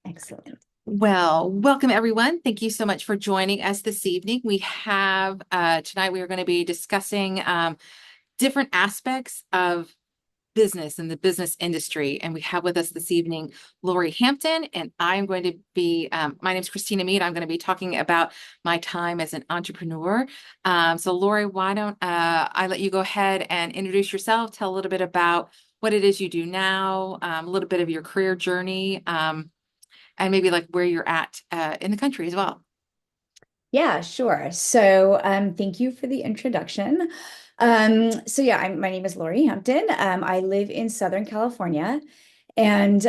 Excellent. Well, welcome everyone. Thank you so much for joining us this evening. We have tonight we are going to be discussing different aspects of business and the business industry. And we have with us this evening Lorie Hampton, and I'm going to be, my name is Christina Meade. I'm going to be talking about my time as an entrepreneur. So Lorie, why don't I let you go ahead and introduce yourself, tell a little bit about what it is you do now, a little bit of your career journey, and maybe like where you're at in the country as well. Yeah, sure. So, thank you for the introduction. My name is Lorie Hampton. I live in Southern California, and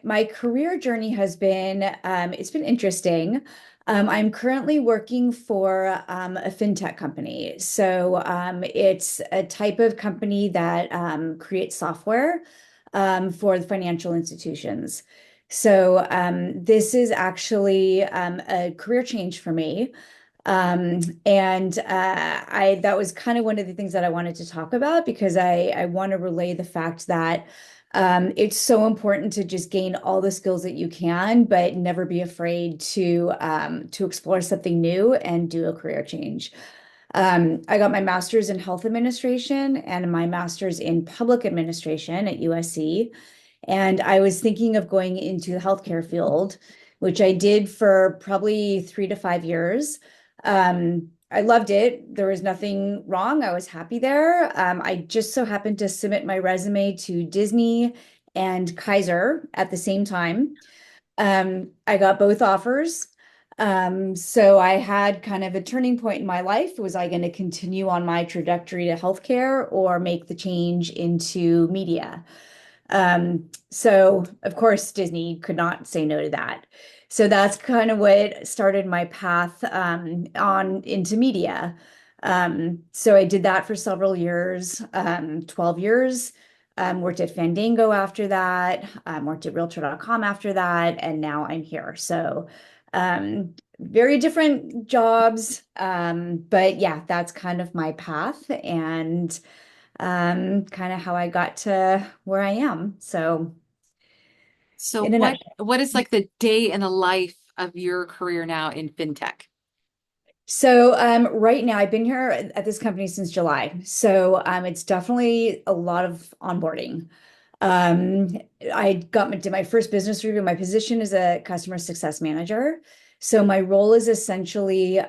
my career journey has been it's been interesting. I'm currently working for a fintech company. It's a type of company that creates software for the financial institutions. This is actually a career change for me. And I that was kind of one of the things that I wanted to talk about because I want to relay the fact that it's so important to just gain all the skills that you can, but never be afraid to explore something new and do a career change. I got my master's in health administration and my master's in public administration at USC. And I was thinking of going into the healthcare field, which I did for probably 3 to 5 years. I loved it. There was nothing wrong. I was happy there. I just so happened to submit my resume to Disney and Kaiser at the same time. I got both offers. So I had kind of a turning point in my life. Was I going to continue on my trajectory to healthcare or make the change into media? So of course, Disney could not say no to that. So that's kind of what started my path on into media. So I did that for several years, 12 years. Worked at Fandango after that, worked at Realtor.com after that, and now I'm here. Very different jobs. But yeah, that's kind of my path. And kind of how I got to where I am. So, So in a what nutshell. what is like the day in the life of your career now in fintech? Right now I've been here at this company since July. It's definitely a lot of onboarding. Um, did my first business review. My position is a customer success manager. So my role is essentially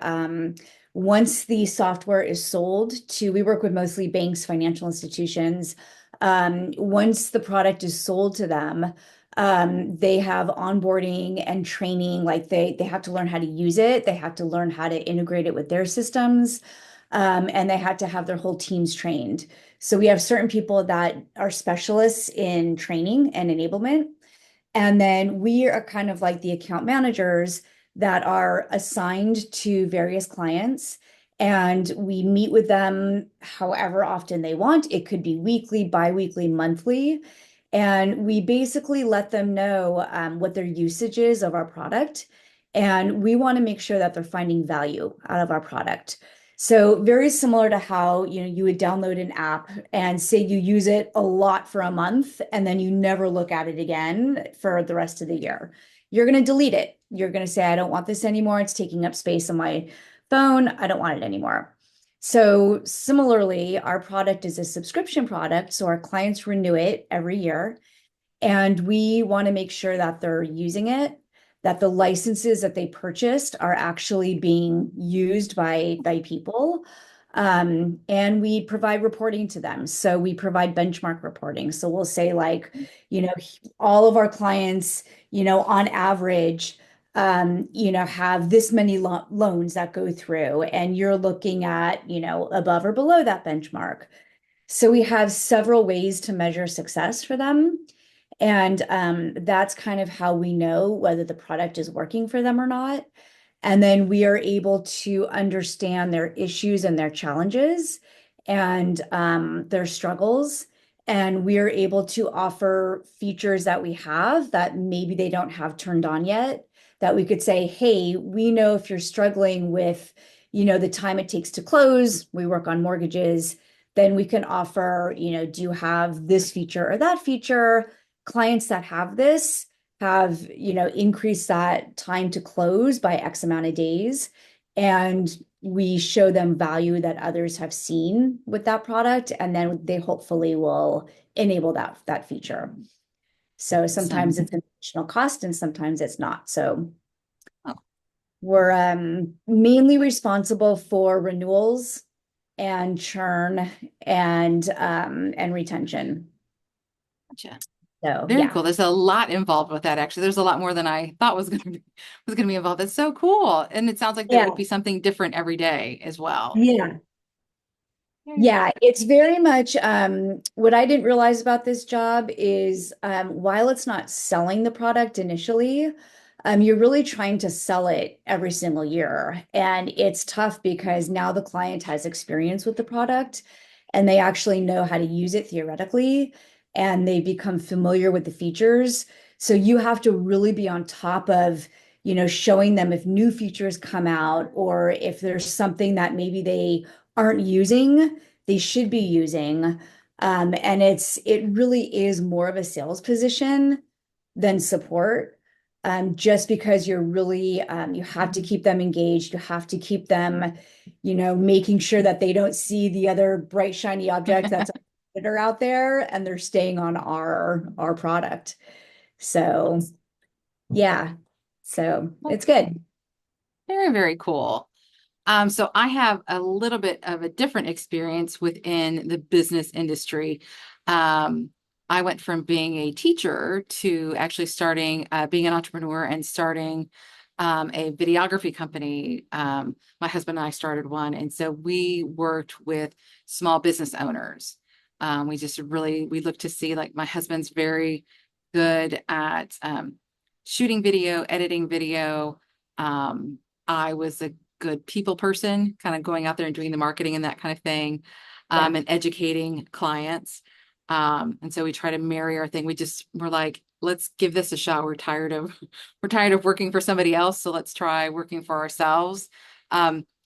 once the software is sold to, we work with mostly banks, financial institutions. Once the product is sold to them, they have onboarding and training, like they have to learn how to use it, they have to learn how to integrate it with their systems, and they have to have their whole teams trained. So we have certain people that are specialists in training and enablement. And then we are kind of like the account managers that are assigned to various clients. And we meet with them however often they want. It could be weekly, bi-weekly, monthly. And we basically let them know what their usage is of our product. And we want to make sure that they're finding value out of our product. So very similar to how, you would download an app and say you use it a lot for a month and then you never look at it again for the rest of the year. You're going to delete it. You're going to say, I don't want this anymore. It's taking up space on my phone. I don't want it anymore. So similarly, our product is a subscription product. So our clients renew it every year. And we want to make sure that they're using it, that the licenses that they purchased are actually being used by people. And we provide reporting to them. So we provide benchmark reporting. So we'll say like, all of our clients, on average, have this many loans that go through, and you're looking at, above or below that benchmark. So we have several ways to measure success for them. And that's kind of how we know whether the product is working for them or not. And then we are able to understand their issues and their challenges and their struggles. And we are able to offer features that we have that maybe they don't have turned on yet, that we could say, hey, we know if you're struggling with, the time it takes to close, we work on mortgages, then we can offer, do you have this feature or that feature? clients that have this have, increased that time to close by X amount of days. And we show them value that others have seen with that product, and then they hopefully will enable that feature. So sometimes Awesome. it's an additional cost and sometimes it's not. So Oh, we're mainly responsible for renewals and churn and retention. gotcha. So Very yeah. cool. There's a lot involved with that, actually. There's a lot more than I thought was going to be involved. That's so cool. And it sounds like that Yeah. would be something different every day as well. Yeah. Very Yeah, it's very much what I didn't realize about this job is while it's not selling the product initially, you're really trying to sell it every single year. And it's tough because now the client has experience with the product and they actually know how to use it theoretically and they become familiar with the features. So you have to really be on top of, showing them if new features come out or if there's something that maybe they aren't using they should be using. And it really is more of a sales position than support. Just because you're really you have to keep them engaged, you have to keep them, making sure that they don't see the other bright, shiny object that's that are out there and they're staying on our product. So yeah, so it's good. Very, very cool. So I have a little bit of a different experience within the business industry. Um, I went from being a teacher to actually starting, being an entrepreneur and starting a videography company. My husband and I started one, and so we worked with small business owners. We just really we looked to see like my husband's very good at shooting video, editing video. I was a good people person, kind of going out there and doing the marketing and that kind of thing, Yeah. and educating clients. And so we try to marry our thing. We're like, let's give this a shot. We're tired of working for somebody else. So let's try working for ourselves.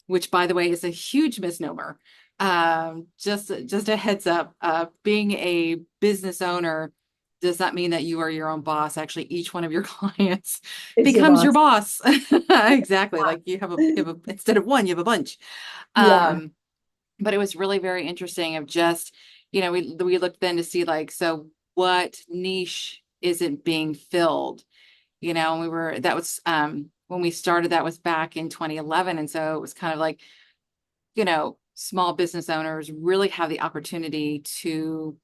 Which by the way is a huge misnomer. Just a heads up, being a business owner does not mean that you are your own boss. Actually, each one of your clients It's your becomes your boss. boss. Exactly. Like instead of one, you have a bunch. Yeah. Um, but it was really very interesting of just, we looked then to see like, so what niche isn't being filled, and that was when we started, that was back in 2011. And so it was kind of like, small business owners really have the opportunity to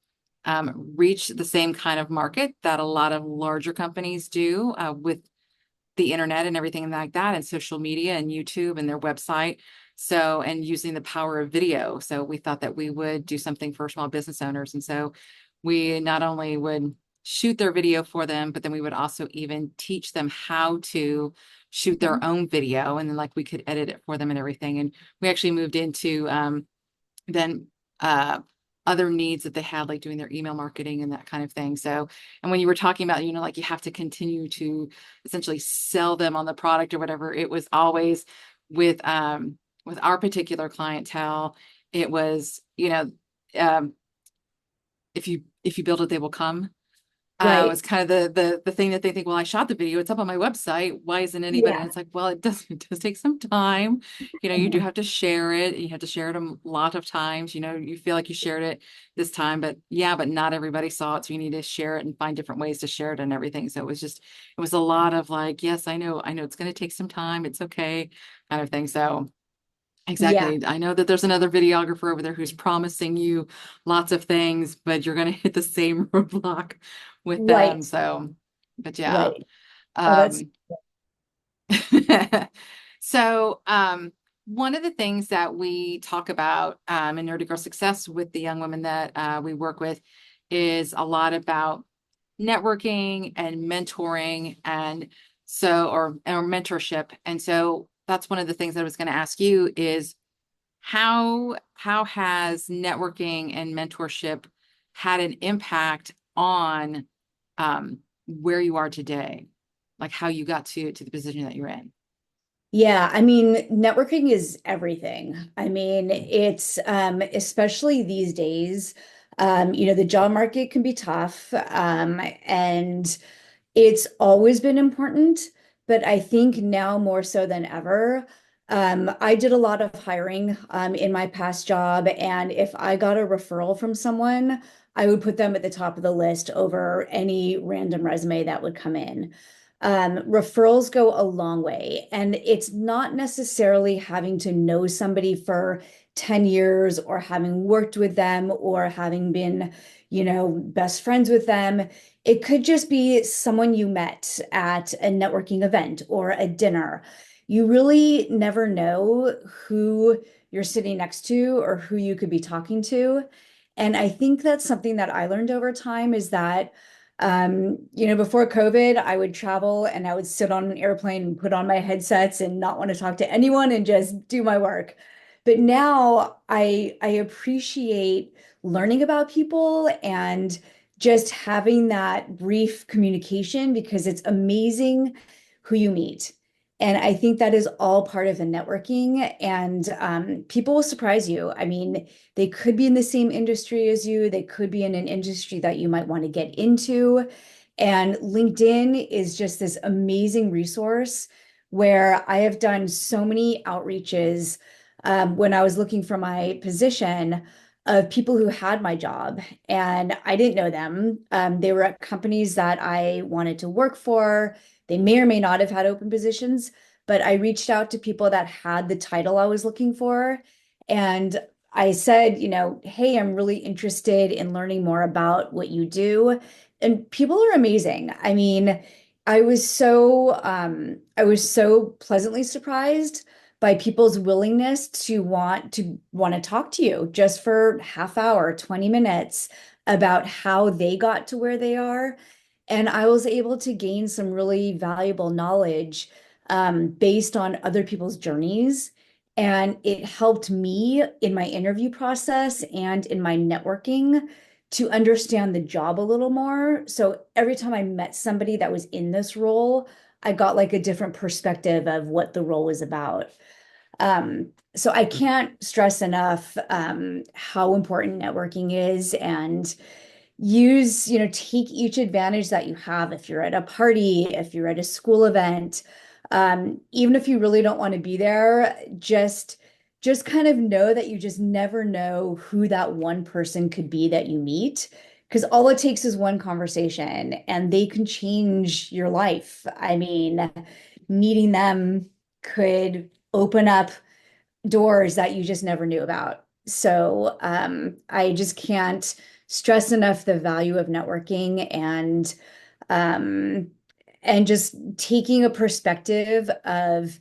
reach the same kind of market that a lot of larger companies do with the internet and everything like that, and social media and YouTube and their website. So, and using the power of video. So we thought that we would do something for small business owners. And so we not only would shoot their video for them, but then we would also even teach them how to shoot their own video. And then like we could edit it for them and everything. And we actually moved into then other needs that they had, like doing their email marketing and that kind of thing. So, and when you were talking about, like you have to continue to essentially sell them on the product or whatever, it was always with our particular clientele, it was, um, if you build it, they will come. Right. It's kind of the thing that they think, well, I shot the video, it's up on my website. Why isn't anybody? And Yeah. it's like, well, it does take some time. You do have to share it. You have to share it a lot of times. You feel like you shared it this time, but yeah, but not everybody saw it. So you need to share it and find different ways to share it and everything. So it was a lot of like, yes, I know it's going to take some time. It's okay, kind of thing. So Yeah. exactly. I know that there's another videographer over there who's promising you lots of things, but you're going to hit the same roadblock with them. Right. So, but yeah. Right. Oh, that's Um, so, one of the things that we talk about in Nerdy Girl Success with the young women that we work with is a lot about networking and mentoring, and or mentorship. And so that's one of the things that I was going to ask you is how has networking and mentorship had an impact on where you are today, like how you got to the position that you're in? Yeah, I mean, networking is everything. I mean, it's especially these days, The job market can be tough, and it's always been important, but I think now more so than ever. I did a lot of hiring in my past job, and if I got a referral from someone, I would put them at the top of the list over any random resume that would come in. Referrals go a long way, and it's not necessarily having to know somebody for 10 years or having worked with them or having been, best friends with them. It could just be someone you met at a networking event or a dinner. You really never know who you're sitting next to or who you could be talking to. And I think that's something that I learned over time is that, before COVID, I would travel and I would sit on an airplane and put on my headsets and not want to talk to anyone and just do my work. But now I appreciate learning about people and just having that brief communication because it's amazing who you meet. And I think that is all part of the networking. And people will surprise you. I mean, they could be in the same industry as you, they could be in an industry that you might want to get into. And LinkedIn is just this amazing resource where I have done so many outreaches when I was looking for my position of people who had my job and I didn't know them. They were at companies that I wanted to work for. They may or may not have had open positions, but I reached out to people that had the title I was looking for. And I said, hey, I'm really interested in learning more about what you do. And people are amazing. I mean, I was so pleasantly surprised by people's willingness to want to talk to you just for half hour, 20 minutes about how they got to where they are. And I was able to gain some really valuable knowledge based on other people's journeys. And it helped me in my interview process and in my networking to understand the job a little more. So every time I met somebody that was in this role, I got like a different perspective of what the role was about. So I can't stress enough how important networking is and take each advantage that you have if you're at a party, if you're at a school event, even if you really don't want to be there, just kind of know that you just never know who that one person could be that you meet. Because all it takes is one conversation and they can change your life. I mean, meeting them could open up doors that you just never knew about. So I just can't stress enough the value of networking um, and just taking a perspective of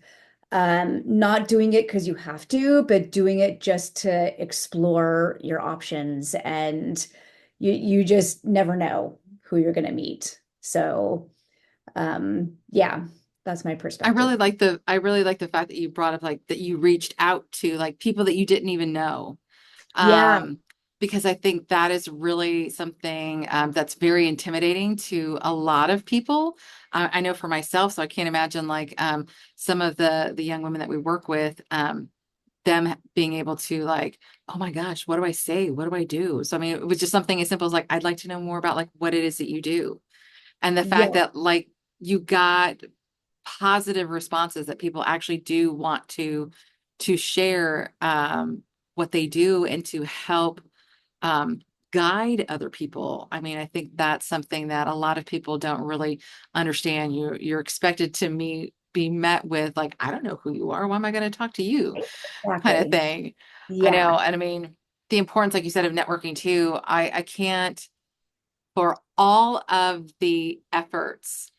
not doing it because you have to, but doing it just to explore your options. And you just never know who you're going to meet. So yeah, that's my perspective. I really like the fact that you brought up like that you reached out to like people that you didn't even know. Yeah, Um, because I think that is really something that's very intimidating to a lot of people. I know for myself, so I can't imagine like some of the young women that we work with, them being able to like, oh my gosh, what do I say? What do I do? So I mean, it was just something as simple as like, I'd like to know more about like what it is that you do. And the fact yeah, that like you got positive responses that people actually do want to share what they do and to help um, guide other people. I mean, I think that's something that a lot of people don't really understand. You're expected to be met with like, I don't know who you are. Why am I going to talk to you? Kind of exactly. thing. I Yeah. know. And I mean, the importance, like you said, of networking too. I can't for all of the efforts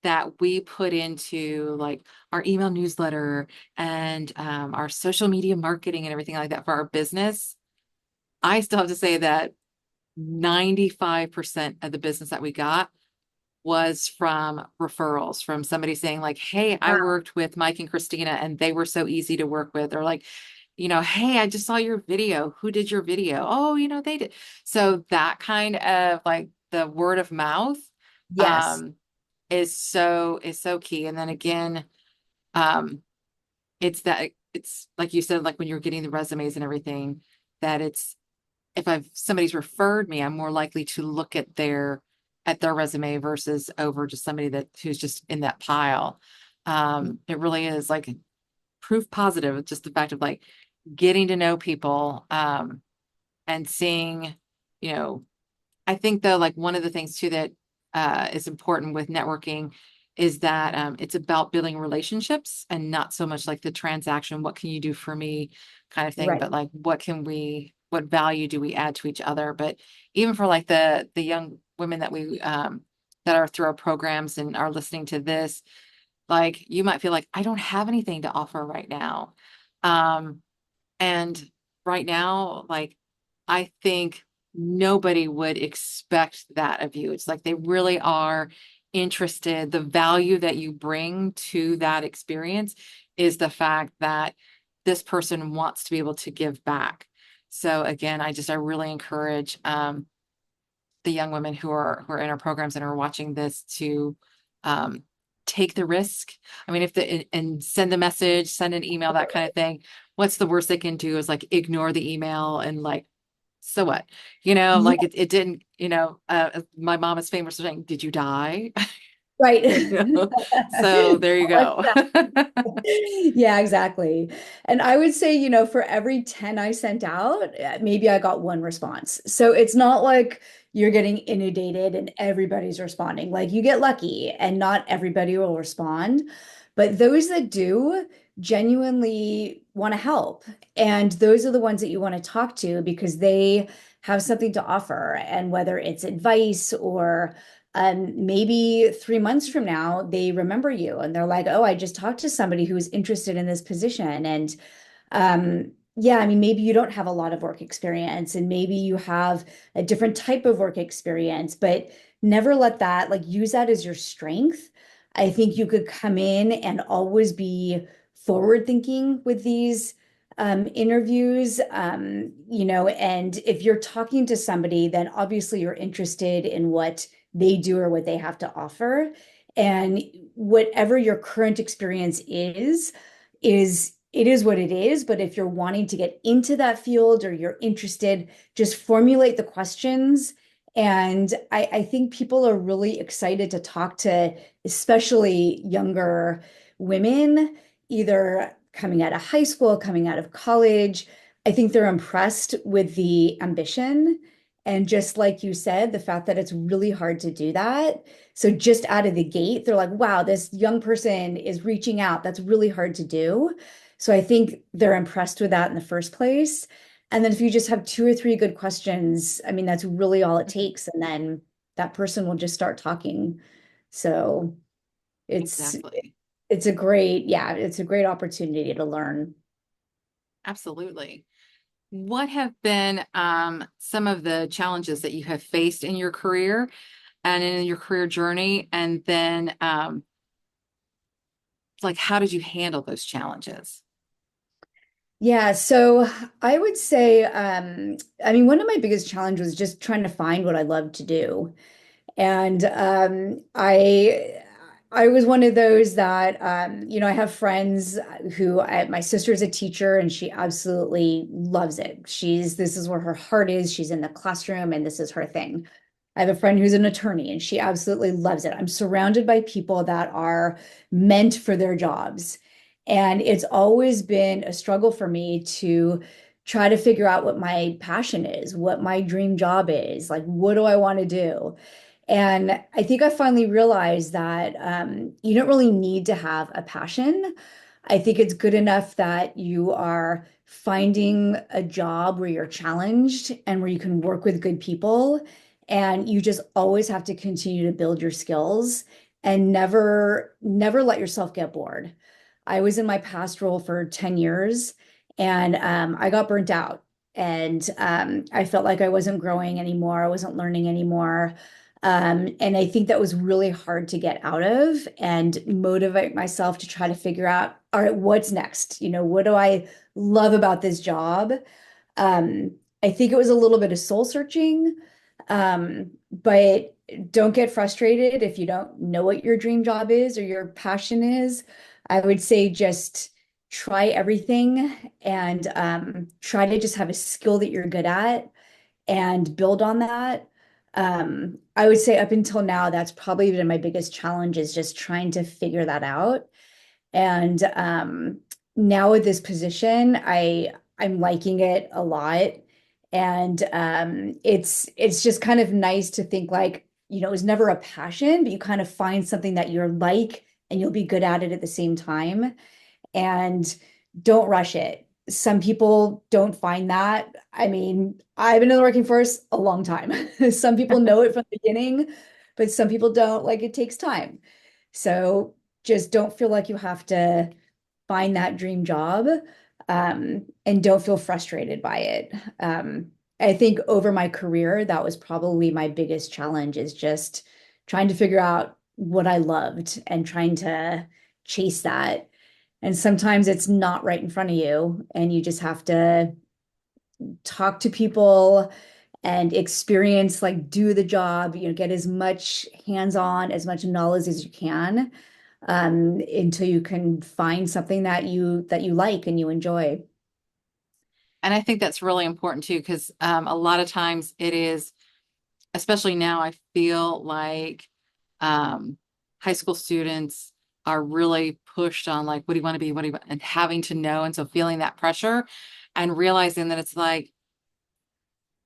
that we put into like our email newsletter and our social media marketing and everything like that for our business, I still have to say that 95% of the business that we got was from referrals from somebody saying like, hey, I Wow. worked with Mike and Christina and they were so easy to work with. Or like, hey, I just saw your video. Who did your video? Oh, they did. So that kind of like the word of mouth Yes. um, is so key. And then again, um, it's like you said, like when you're getting the resumes and everything, that if somebody's referred me, I'm more likely to look at their resume versus over just somebody who's just in that pile. It really is like proof positive, just the fact of like getting to know people, and seeing, you know, I think though, like one of the things too that is important with networking is that it's about building relationships and not so much like the transaction, what can you do for me kind of thing, Right. but like what value do we add to each other? But even for like the young women that are through our programs and are listening to this, like you might feel like I don't have anything to offer right now. Um, and right now, like, I think nobody would expect that of you. It's like they really are interested. The value that you bring to that experience is the fact that this person wants to be able to give back. So again, I really encourage the young women who are in our programs and are watching this to um, take the risk. I mean, if and send the message, send an email, that kind of thing. What's the worst they can do is like ignore the email and like, so what? Yeah, Like it didn't, my mom is famous for saying, did you die? right. So there you go. Yeah, exactly. And I would say, for every 10 I sent out, maybe I got one response. So it's not like you're getting inundated and everybody's responding. Like you get lucky and not everybody will respond. But those that do genuinely want to help. And those are the ones that you want to talk to because they have something to offer. And whether it's advice or maybe 3 months from now, they remember you and they're like, oh, I just talked to somebody who was interested in this position. And yeah, I mean, maybe you don't have a lot of work experience and maybe you have a different type of work experience, but never let that, like, use that as your strength. I think you could come in and always be forward thinking with these interviews, and if you're talking to somebody, then obviously you're interested in what they do or what they have to offer. And whatever your current experience is it is what it is. But if you're wanting to get into that field or you're interested, just formulate the questions. And I think people are really excited to talk to, especially younger women, either coming out of high school, coming out of college. I think they're impressed with the ambition. And just like you said, the fact that it's really hard to do that. So just out of the gate, they're like, wow, this young person is reaching out. That's really hard to do. So I think they're impressed with that in the first place. And then if you just have two or three good questions, I mean, that's really all it takes. And then that person will just start talking. So it's Exactly. it's a great opportunity to learn. Absolutely. What have been some of the challenges that you have faced in your career and in your career journey? And then like how did you handle those challenges? Yeah, so I would say, I mean, one of my biggest challenges was just trying to find what I love to do. And I was one of those that I have friends my sister's a teacher and she absolutely loves it. This is where her heart is. She's in the classroom and this is her thing. I have a friend who's an attorney and she absolutely loves it. I'm surrounded by people that are meant for their jobs. And it's always been a struggle for me to try to figure out what my passion is, what my dream job is, like, what do I want to do? And I think I finally realized that you don't really need to have a passion. I think it's good enough that you are finding a job where you're challenged and where you can work with good people. And you just always have to continue to build your skills and never let yourself get bored. I was in my past role for 10 years and I got burnt out and I felt like I wasn't growing anymore. I wasn't learning anymore. And I think that was really hard to get out of and motivate myself to try to figure out, all right, what's next? What do I love about this job? I think it was a little bit of soul searching, but don't get frustrated if you don't know what your dream job is or your passion is. I would say just try everything and try to just have a skill that you're good at and build on that. I would say up until now, that's probably been my biggest challenge is just trying to figure that out. And now with this position, I'm liking it a lot. And it's just kind of nice to think like, it was never a passion, but you kind of find something that you're like and you'll be good at it at the same time. And don't rush it. Some people don't find that. I mean, I've been in the working force a long time. Some people know it from the beginning, but some people don't. Like it takes time. So just don't feel like you have to find that dream job, and don't feel frustrated by it. I think over my career, that was probably my biggest challenge is just trying to figure out what I loved and trying to chase that. And sometimes it's not right in front of you, and you just have to talk to people and experience, like do the job, get as much hands-on, as much knowledge as you can, until you can find something that you like and you enjoy. And I think that's really important too, because a lot of times it is, especially now, I feel like um, high school students are really pushed on like, what do you want to be? What do you want? And having to know. And so feeling that pressure and realizing that it's like,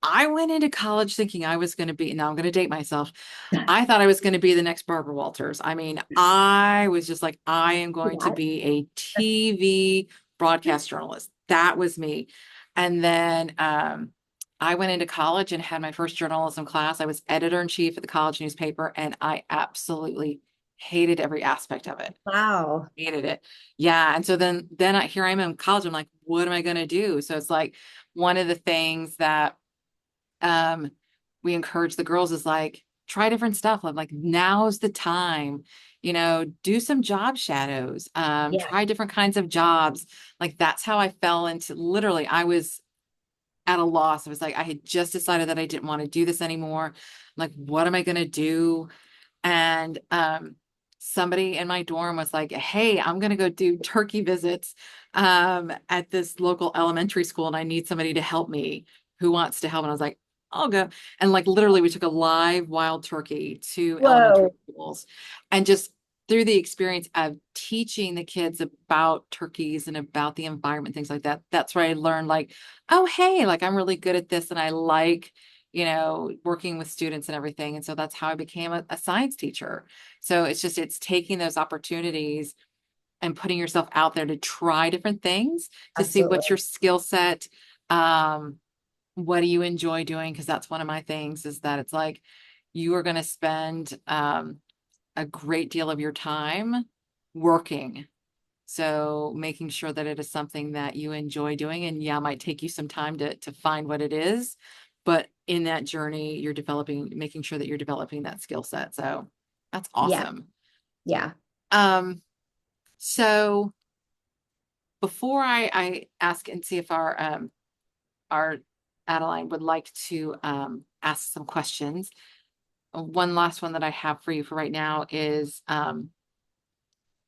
I went into college thinking I was going to be, now I'm going to date myself. I thought I was going to be the next Barbara Walters. I mean, I was just like, I am going to That. be a TV broadcast journalist. That was me. And then I went into college and had my first journalism class. I was editor in chief at the college newspaper, and I absolutely hated every aspect of it. Wow. Hated it. Yeah. And so here I am in college. I'm like, what am I going to do? So it's like one of the things that um we encourage the girls is like try different stuff. I'm like, now's the time, do some job shadows, Yeah. try different kinds of jobs. Like that's how I fell into, literally I was at a loss. I was like, I had just decided that I didn't want to do this anymore. Like, what am I going to do? And somebody in my dorm was like, hey, I'm going to go do turkey visits at this local elementary school, and I need somebody to help me. Who wants to help? And I was like, I'll go. And like literally, we took a live wild turkey to elementary Whoa. schools, and just through the experience of teaching the kids about turkeys and about the environment, things like that, that's where I learned like, oh, hey, like I'm really good at this and I like, working with students and everything. And so that's how I became a science teacher. So it's taking those opportunities and putting yourself out there to try different things to see what's your Absolutely. skill set. Um, what do you enjoy doing? Because that's one of my things is that it's like you are going to spend a great deal of your time working. So making sure that it is something that you enjoy doing, and yeah, it might take you some time to find what it is, but in that journey, you're developing, making sure that you're developing that skill set. So that's Yeah. awesome. Yeah. Um, so before I ask and see if our Adeline would like to ask some questions, one last one that I have for you for right now is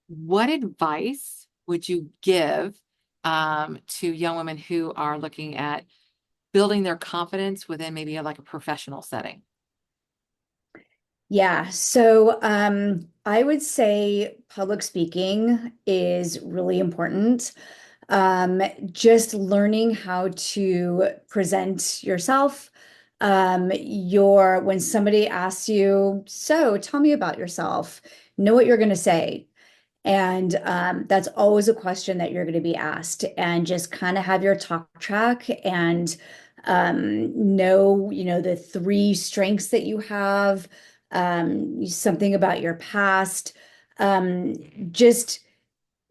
what advice would you give to young women who are looking at building their confidence within maybe like a professional setting? Yeah. So I would say public speaking is really important. Just learning how to present yourself. When somebody asks you, so tell me about yourself, know what you're going to say. And that's always a question that you're going to be asked, and just kind of have your talk track and know, the three strengths that you have, something about your past, just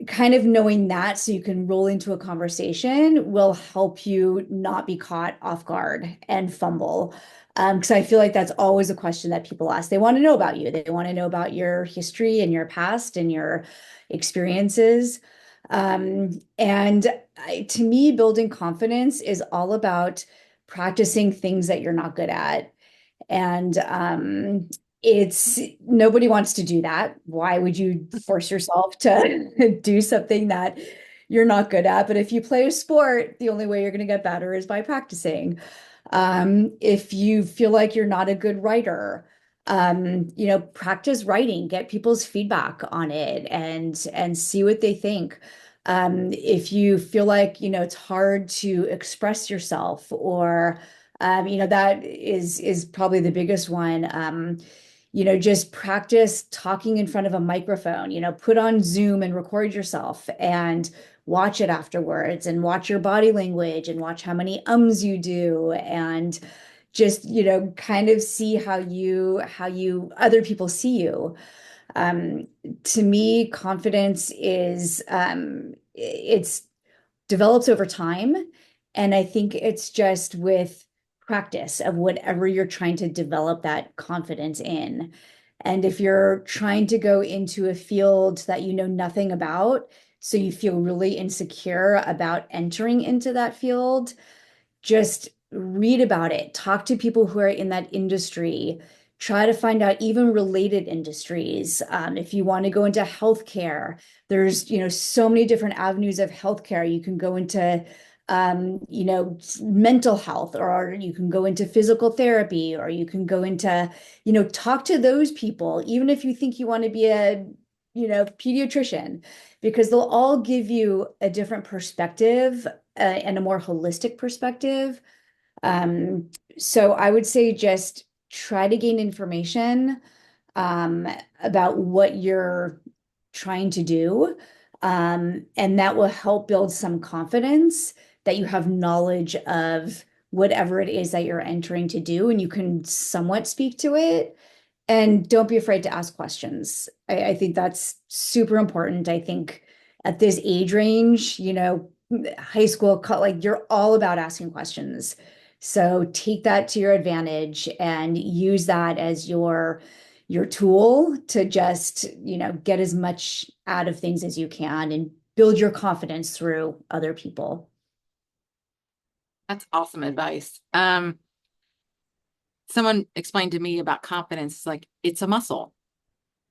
kind of knowing that so you can roll into a conversation will help you not be caught off guard and fumble. Because I feel like that's always a question that people ask. They want to know about you. They want to know about your history and your past and your experiences. And to me, building confidence is all about practicing things that you're not good at. And it's nobody wants to do that. Why would you force yourself to do something that you're not good at. But if you play a sport, the only way you're going to get better is by practicing. If you feel like you're not a good writer, practice writing, get people's feedback on it and see what they think. If you feel like, it's hard to express yourself or that is probably the biggest one. Just practice talking in front of a microphone, put on Zoom and record yourself and watch it afterwards and watch your body language and watch how many ums you do and just, kind of see how you other people see you. Um, to me, confidence is it's develops over time. And I think it's just with practice of whatever you're trying to develop that confidence in. And if you're trying to go into a field that you know nothing about, so you feel really insecure about entering into that field, just read about it, talk to people who are in that industry, try to find out even related industries. If you want to go into healthcare, there's, so many different avenues of healthcare. You can go into, mental health, or you can go into physical therapy, or you can go into, talk to those people, even if you think you want to be a, pediatrician, because they'll all give you a different perspective and a more holistic perspective. Um, so I would say just try to gain information um, about what you're trying to do. And that will help build some confidence that you have knowledge of whatever it is that you're entering to do, and you can somewhat speak to it. And don't be afraid to ask questions. I think that's super important. I think at this age range, high school, like you're all about asking questions. So take that to your advantage and use that as your tool to just, get as much out of things as you can and build your confidence through other people. That's awesome advice. Someone explained to me about confidence. It's like, it's a muscle.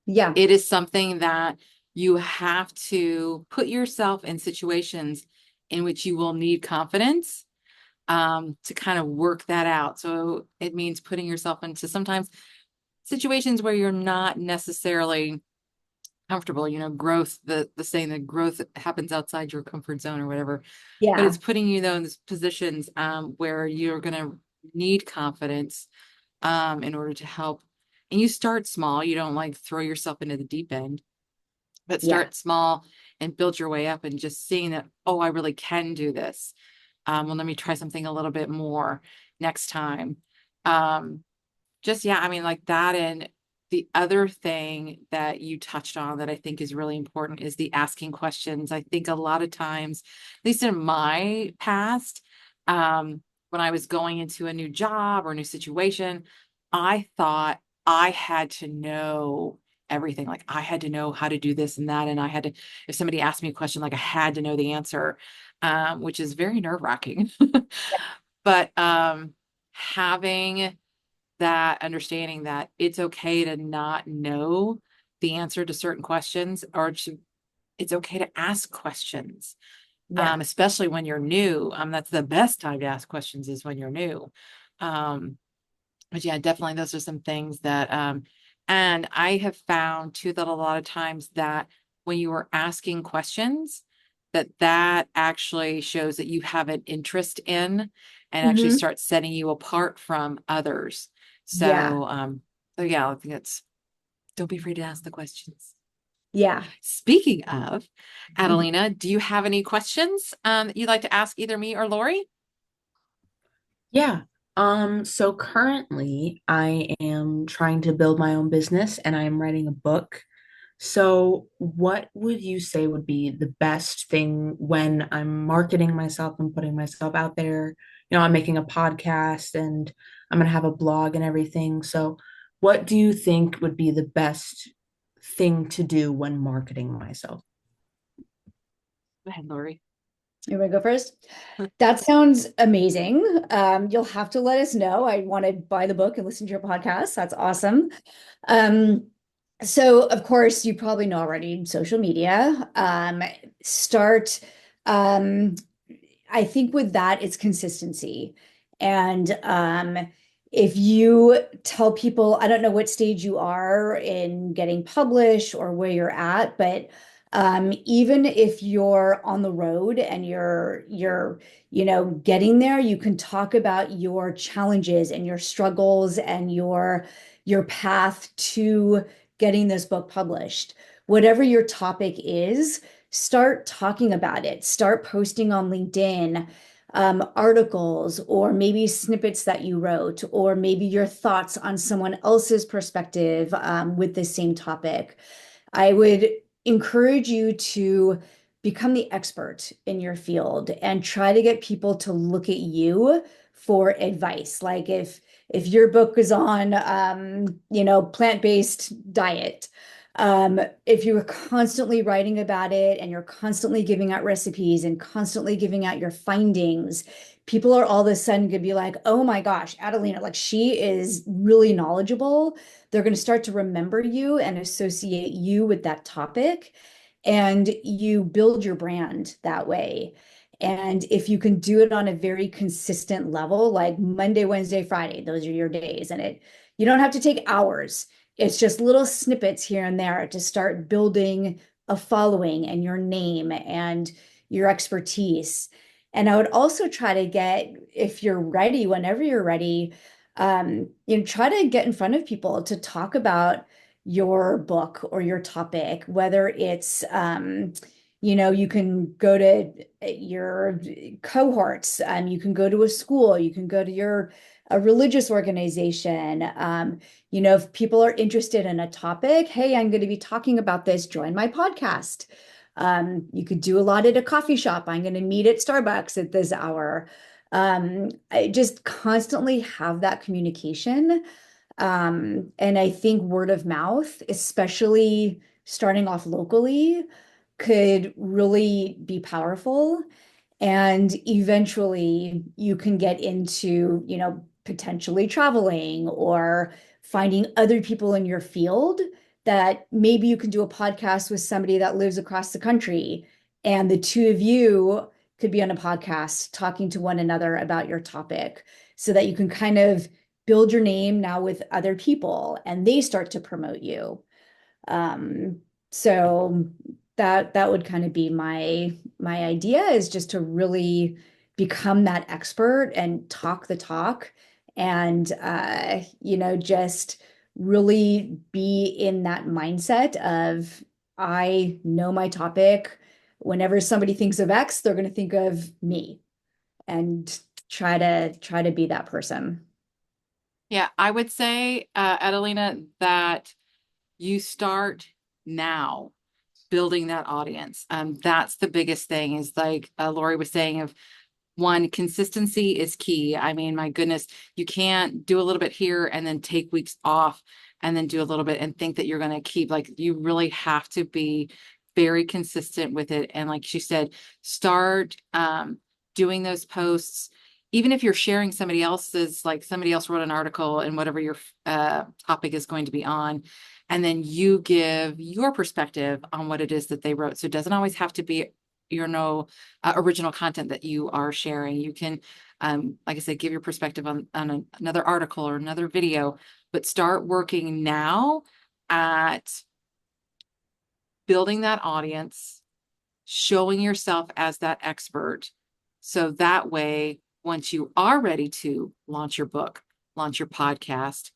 Yeah. It is something that you have to put yourself in situations in which you will need confidence to kind of work that out. So it means putting yourself into sometimes situations where you're not necessarily comfortable. Growth, the saying that growth happens outside your comfort zone or whatever. But Yeah. it's putting you though in those positions where you're going to need confidence in order to help. And you start small. You don't like throw yourself into the deep end, but Yeah. start small and build your way up and just seeing that, oh, I really can do this. Well, let me try something a little bit more next time. Just, yeah, I mean, like that. And the other thing that you touched on that I think is really important is the asking questions. I think a lot of times, at least in my past, when I was going into a new job or a new situation, I thought I had to know everything. Like I had to know how to do this and that. And I had to, if somebody asked me a question, like I had to know the answer, which is very nerve-wracking. But having that understanding that it's okay to not know the answer to certain questions, or it's okay to ask questions, Yeah. especially when you're new. That's the best time to ask questions is when you're new. Um, but yeah, definitely those are some things that, and I have found too that a lot of times that when you are asking questions, that actually shows that you have an interest in and actually Hmm. starts setting you apart from others. Yeah. So yeah, I think it's don't be afraid to ask the questions. Yeah. Speaking of, Adelina, do you have any questions that you'd like to ask either me or Lorie? Yeah. So currently I am trying to build my own business and I am writing a book. So what would you say would be the best thing when I'm marketing myself and putting myself out there? I'm making a podcast and I'm gonna have a blog and everything. So what do you think would be the best thing to do when marketing myself? Go ahead, Lorie. You want to go first? That sounds amazing. You'll have to let us know. I want to buy the book and listen to your podcast. That's awesome. Um, so of course, you probably know already social media. Start Um, I think with that, it's consistency. And if you tell people, I don't know what stage you are in getting published or where you're at, but even if you're on the road and you're getting there, you can talk about your challenges and your struggles and your path to getting this book published. Whatever your topic is, start talking about it. Start posting on LinkedIn, articles, or maybe snippets that you wrote, or maybe your thoughts on someone else's perspective with the same topic. I would encourage you to become the expert in your field and try to get people to look at you for advice. Like if your book is on plant-based diet, if you're constantly writing about it and you're constantly giving out recipes and constantly giving out your findings, people are all of a sudden going to be like, oh my gosh, Adelina, like she is really knowledgeable. They're going to start to remember you and associate you with that topic. And you build your brand that way. And if you can do it on a very consistent level, like Monday, Wednesday, Friday, those are your days. And you don't have to take hours. It's just little snippets here and there to start building a following and your name and your expertise. And I would also try to get, if you're ready, whenever you're ready, try to get in front of people to talk about your book or your topic, whether it's, you can go to your cohorts, you can go to a school, you can go to a religious organization. If people are interested in a topic, hey, I'm going to be talking about this, join my podcast. You could do a lot at a coffee shop. I'm going to meet at Starbucks at this hour. I just constantly have that communication. And I think word of mouth, especially starting off locally, could really be powerful. And eventually you can get into, potentially traveling or finding other people in your field that maybe you can do a podcast with somebody that lives across the country. And the two of you could be on a podcast talking to one another about your topic so that you can kind of build your name now with other people and they start to promote you. So that would kind of be my idea, is just to really become that expert and talk the talk and just really be in that mindset of, I know my topic. Whenever somebody thinks of X, they're going to think of me, and try to be that person. Yeah, I would say, Adelina, that you start now building that audience. That's the biggest thing, is like Lorie was saying, of one, consistency is key. I mean, my goodness, you can't do a little bit here and then take weeks off and then do a little bit and think that you're going to keep, like, you really have to be very consistent with it. And like she said, start doing those posts. Even if you're sharing somebody else's, like somebody else wrote an article and whatever your topic is going to be on, and then you give your perspective on what it is that they wrote. So it doesn't always have to be original content that you are sharing. You can, like I said, give your perspective on another article or another video, but start working now at building that audience, showing yourself as that expert. So that way, once you are ready to launch your book, launch your podcast,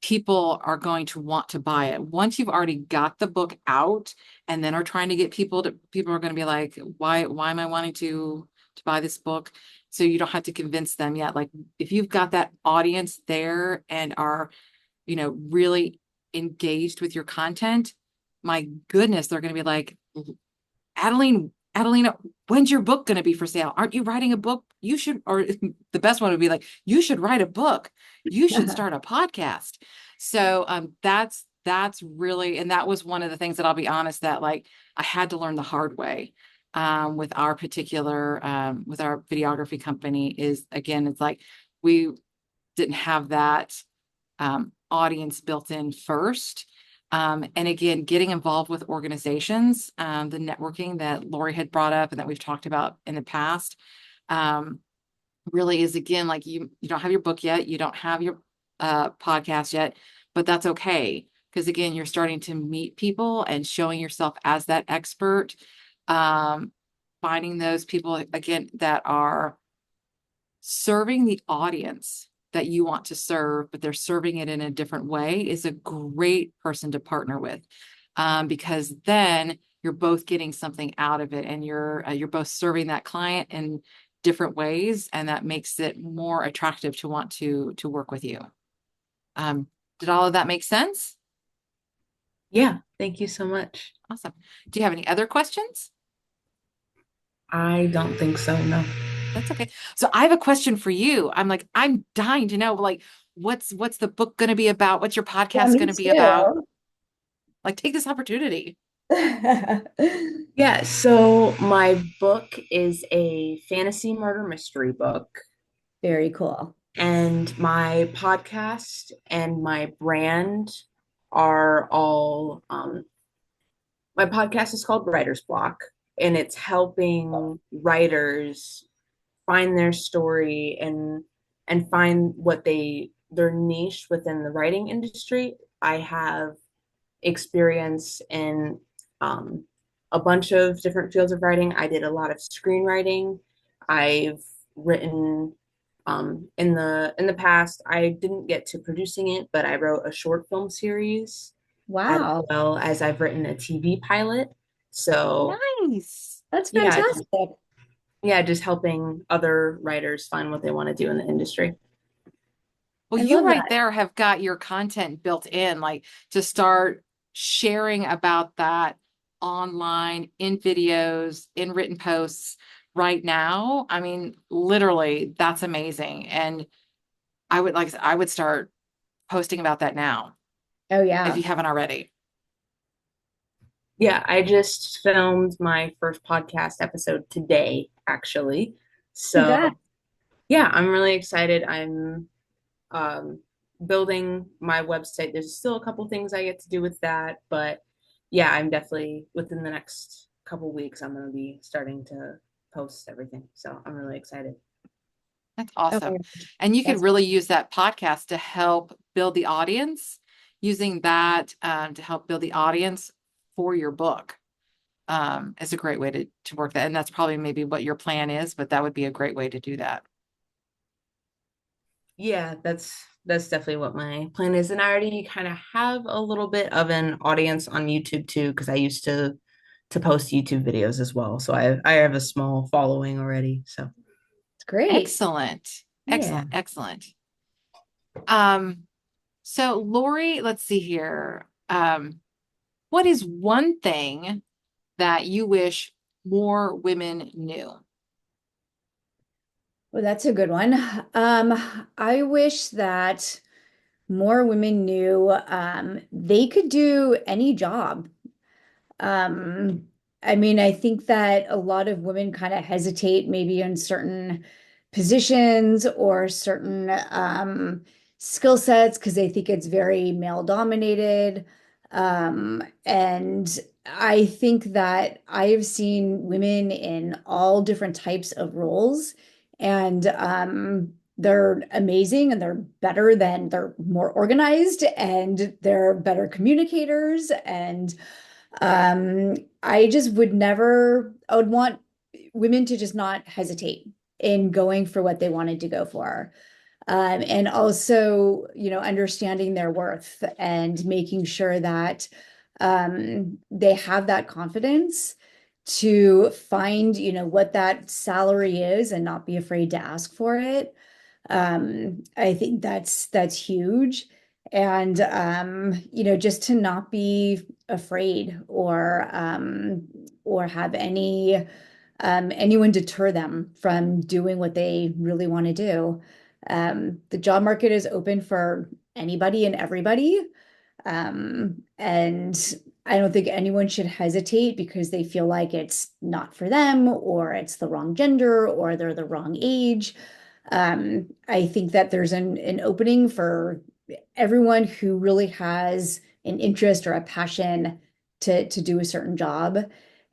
people are going to want to buy it. Once you've already got the book out and then are trying to get people are going to be like, why am I wanting to buy this book? So you don't have to convince them yet. Like, if you've got that audience there and are, really engaged with your content, my goodness, they're going to be like, Adelina, when's your book going to be for sale? Aren't you writing a book? You should, or the best one would be like, you should write a book. You should start a podcast. So that's really, and that was one of the things that, I'll be honest, that like I had to learn the hard way with our particular, with our videography company, is, again, it's like we didn't have that audience built in first. And again, getting involved with organizations, the networking that Lorie had brought up and that we've talked about in the past, um, really is, again, like you don't have your book yet, you don't have your podcast yet, but that's okay. Because again, you're starting to meet people and showing yourself as that expert, um, finding those people again that are serving the audience that you want to serve, but they're serving it in a different way is a great person to partner with, because then you're both getting something out of it, and you're both serving that client in different ways, and that makes it more attractive to want to work with you. Did all of that make sense? Yeah, thank you so much. Awesome. Do you have any other questions? I don't think so, no. That's okay. So I have a question for you. I'm dying to know, like, what's the book going to be about? What's your Yeah, podcast me going to be about? too. Like, take this opportunity. Yeah, so my book is a fantasy murder mystery book, Very cool. and my podcast and my brand are all my podcast is called Writer's Block, and it's helping writers find their story and find what their niche within the writing industry. I have experience in um, a bunch of different fields of writing. I did a lot of screenwriting. I've written in the past. I didn't get to producing it, but I wrote a short film series as Wow. well as I've written a TV pilot. So Nice. That's yeah, fantastic. yeah, just helping other writers find what they want to do in the industry. Well, I you love right that. there have got your content built in, like to start sharing about that online, in videos, in written posts right now. I mean, literally, that's amazing. And I would start posting about that now Oh if you yeah. haven't already. Yeah, I just filmed my first podcast episode today, actually. Congrats. So, yeah, I'm really excited. I'm um, building my website. There's still a couple things I get to do with that, but yeah, I'm definitely within the next couple weeks, I'm going to be starting to post everything. So, I'm really excited. That's Oh awesome. my gosh. And you could That's really use that podcast to help build the audience, using that to help build the audience for your book. Is a great way to work that. And that's probably maybe what your plan is, but that would be a great way to do that. Yeah, that's definitely what my plan is. And I already kind of have a little bit of an audience on YouTube too, because I used to post YouTube videos as well. So I have a small following already. So great. Excellent. yeah. Excellent. Um, so Lorie, let's see here. What is one thing that you wish more women knew? Well, that's a good one. I wish that more women knew they could do any job. Um, I mean, I think that a lot of women kind of hesitate maybe in certain positions or certain skill sets because they think it's very male dominated. And I think that I've seen women in all different types of roles, and they're amazing and they're more organized and they're better communicators and I just I would want women to just not hesitate in going for what they wanted to go for. And also, understanding their worth and making sure that they have that confidence to find, what that salary is and not be afraid to ask for it. I think that's huge. And just to not be afraid or have anyone deter them from doing what they really want to do. The job market is open for anybody and everybody. And I don't think anyone should hesitate because they feel like it's not for them or it's the wrong gender or they're the wrong age. I think that there's an opening for everyone who really has an interest or a passion to do a certain job.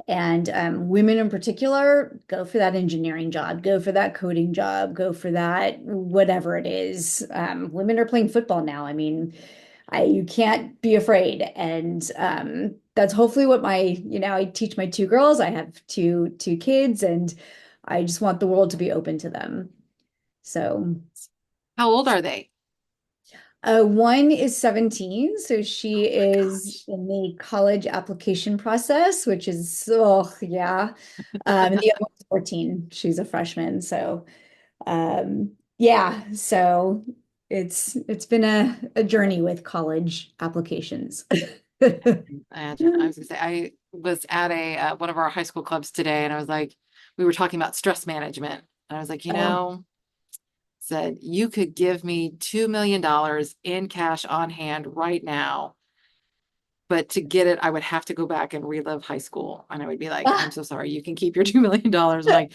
And women in particular, go for that engineering job, go for that coding job, go for that whatever it is. Women are playing football now. I mean, you can't be afraid. And that's hopefully what I teach my two girls. I have two kids, and I just want the world to be open to them. So How old are they? one is 17, so she Oh my is gosh. in the college application process, which is, oh yeah. And the other one's 14. She's a freshman. So yeah, so it's been a journey with college applications. Imagine. I was gonna say I was at a one of our high school clubs today, and I was like, we were talking about stress management, and I was like, said you could give me $2 million in cash on hand right now, but to get it, I would have to go back and relive high school, and I would be like, I'm so sorry, you can keep your $2 million. I'm like,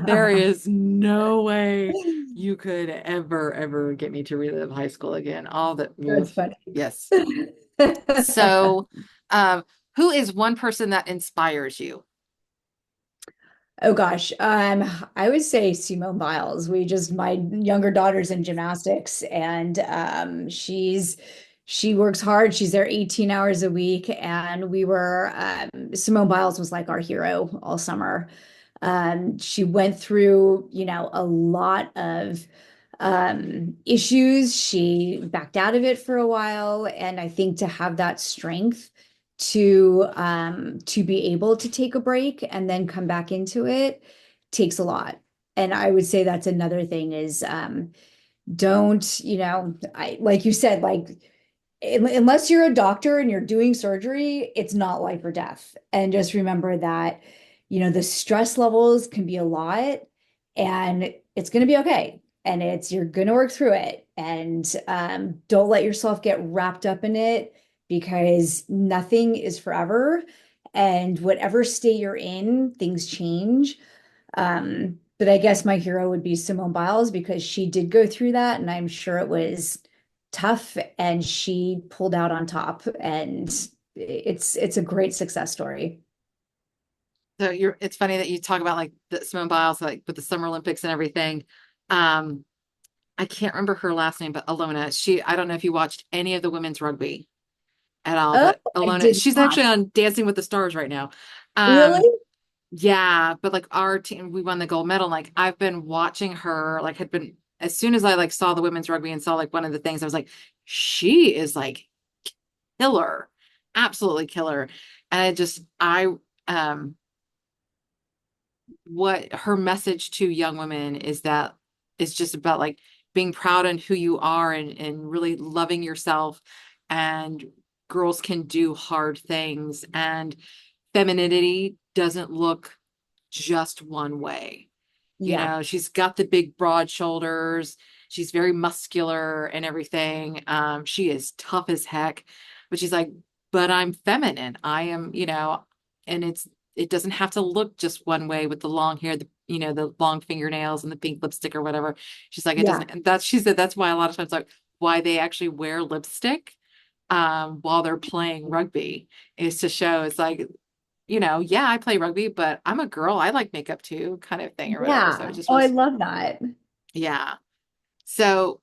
there is no way you could ever get me to relive high school again. All that, That's oof. funny. Yes. So, um, who is one person that inspires you? Oh gosh, I would say Simone Biles. My younger daughter's in gymnastics, and she works hard. She's there 18 hours a week, and Simone Biles was like our hero all summer. She went through, a lot of issues. She backed out of it for a while, and I think to have that strength to be able to take a break and then come back into it takes a lot. And I would say that's another thing is don't, I like you said, like unless you're a doctor and you're doing surgery, it's not life or death. And just remember that, the stress levels can be a lot, and it's going to be okay. And you're going to work through it. And don't let yourself get wrapped up in it, because nothing is forever. And whatever state you're in, things change. But I guess my hero would be Simone Biles, because she did go through that, and I'm sure it was tough, and she pulled out on top, and it's a great success story. So it's funny that you talk about like the Simone Biles, like with the Summer Olympics and everything. Um, I can't remember her last name, but Alona, I don't know if you watched any of the women's rugby at all, Oh, but I Alona, did she's not. actually on Dancing with the Stars right now. Really? Um, yeah, but like our team, we won the gold medal. Like I've been watching her, like had been as soon as I like saw the women's rugby and saw like one of the things, I was like, she is like killer, absolutely killer. And um what her message to young women is that is just about like being proud in who you are and really loving yourself, and girls can do hard things, and femininity doesn't look just one way. Yeah. She's got the big broad shoulders, she's very muscular and everything. She is tough as heck, but she's like, but I'm feminine, I am, and it doesn't have to look just one way with the long hair, the long fingernails and the pink lipstick or whatever. She's like, it Yeah. doesn't, and she said that's why a lot of times like why they actually wear lipstick while they're playing rugby, is to show it's like, yeah, I play rugby, but I'm a girl. I like makeup too, kind of thing or whatever. So it Yeah. just Oh, I was, love that. yeah. So,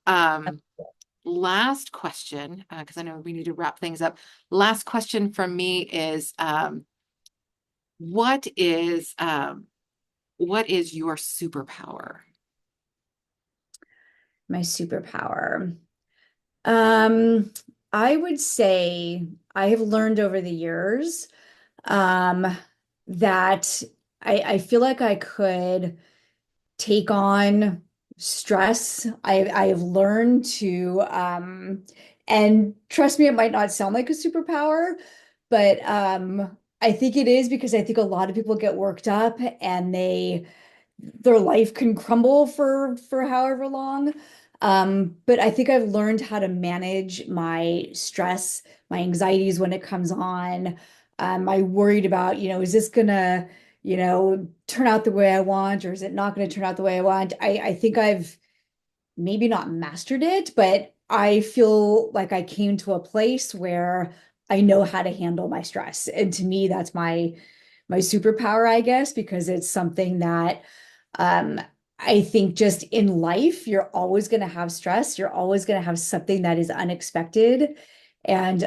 last question, because I know we need to wrap things up. Last question from me is, what is, what is your superpower? My superpower. Um, I would say I have learned over the years um, that I feel like I could take on stress. I have learned to, and trust me, it might not sound like a superpower, but I think it is, because I think a lot of people get worked up, and their life can crumble for however long. But I think I've learned how to manage my stress, my anxieties when it comes on. I worried about, is this gonna, turn out the way I want, or is it not gonna turn out the way I want? I think I've maybe not mastered it, but I feel like I came to a place where I know how to handle my stress. And to me, that's my superpower, I guess, because it's something that um I think just in life, you're always going to have stress. You're always going to have something that is unexpected. And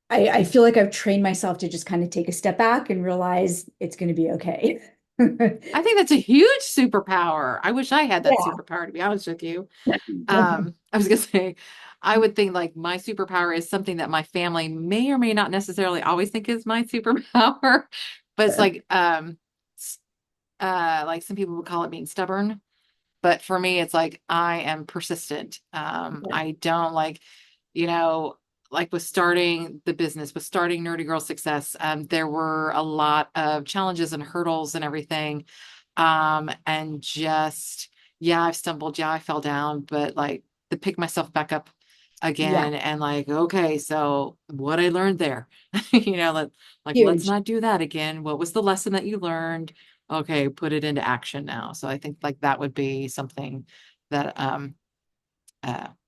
I feel like I've trained myself to just kind of take a step back and realize it's going to be okay. I think that's a huge superpower. I wish I had that Yeah. superpower, to be honest with you. I was gonna say, I would think like my superpower is something that my family may or may not necessarily always think is my superpower, but it's like some people would call it being stubborn. But for me, it's like I am persistent. I don't like, you know, like with starting the business, with starting Nerdy Girl Success, there were a lot of challenges and hurdles and everything. And just, yeah, I've stumbled, yeah, I fell down, but like to pick myself back up Yeah. again and like, okay, so what I learned there, you know, let's Huge. not do that again. What was the lesson that you learned? Okay, put it into action now. So I think like that would be something that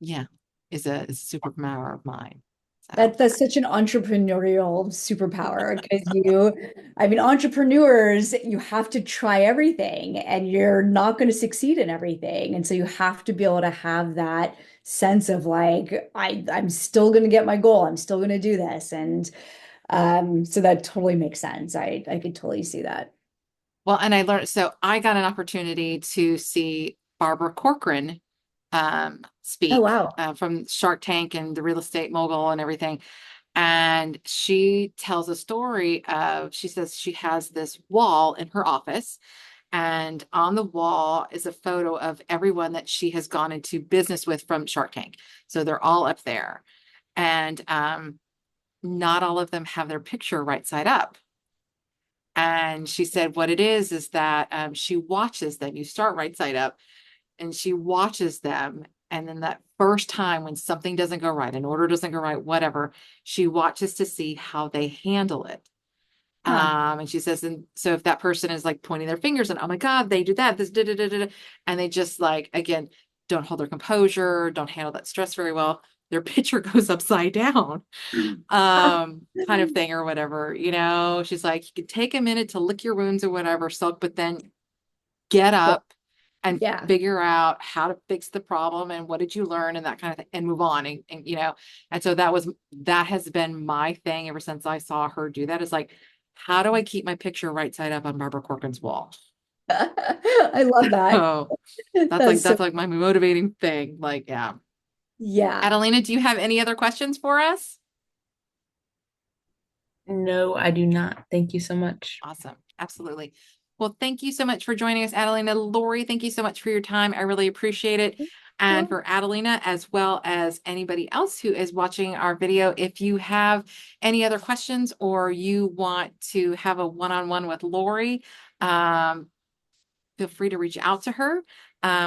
yeah, is a superpower of mine. So That's such an entrepreneurial superpower because I mean, entrepreneurs, you have to try everything and you're not going to succeed in everything. And so you have to be able to have that sense of like, I'm still going to get my goal. I'm still going to do this. And so that totally makes sense. I could totally see that. well, and I learned, so I got an opportunity to see Barbara Corcoran Oh, speak wow. from Shark Tank and the real estate mogul and everything. And she tells a story of, she says she has this wall in her office, and on the wall is a photo of everyone that she has gone into business with from Shark Tank. So they're all up there. And not all of them have their picture right side up. And she said what it is that she watches them. You start right side up, and she watches them. And then that first time when something doesn't go right, an order doesn't go right, whatever, she watches to see how they handle it. Huh. And she says, and so if that person is like pointing their fingers and, oh my God, they do that, this, da, da, da, da, da, and they just like, again, don't hold their composure, don't handle that stress very well, their picture goes upside down, kind of thing or whatever, you know, she's like, you could take a minute to lick your wounds or whatever, so, but then get But up and yeah. figure out how to fix the problem and what did you learn and that kind of thing and move on and you know, and so that has been my thing ever since I saw her do that, is like, how do I keep my picture right side up on Barbara Corcoran's wall? I love that. So That's so, that's like my motivating thing, like, yeah. yeah. Adelina, do you have any other questions for us? No, I do not. Thank you so much. Awesome. Absolutely. Well, thank you so much for joining us, Adelina. Lorie, thank you so much for your time. I really appreciate it. And for Adelina, as well as anybody else who is watching our video, if you have any other questions or you want to have a one-on-one with Lorie, feel free to reach out to her.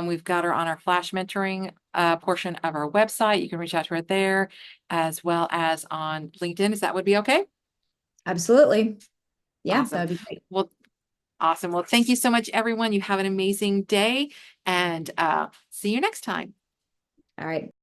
We've got her on our flash mentoring portion of our website. You can reach out to her there, as well as on LinkedIn. Is that would be okay? Absolutely. Yeah, that Awesome. would be great. Well, awesome. Well, thank you so much, everyone. You have an amazing day, and see you next time. All right.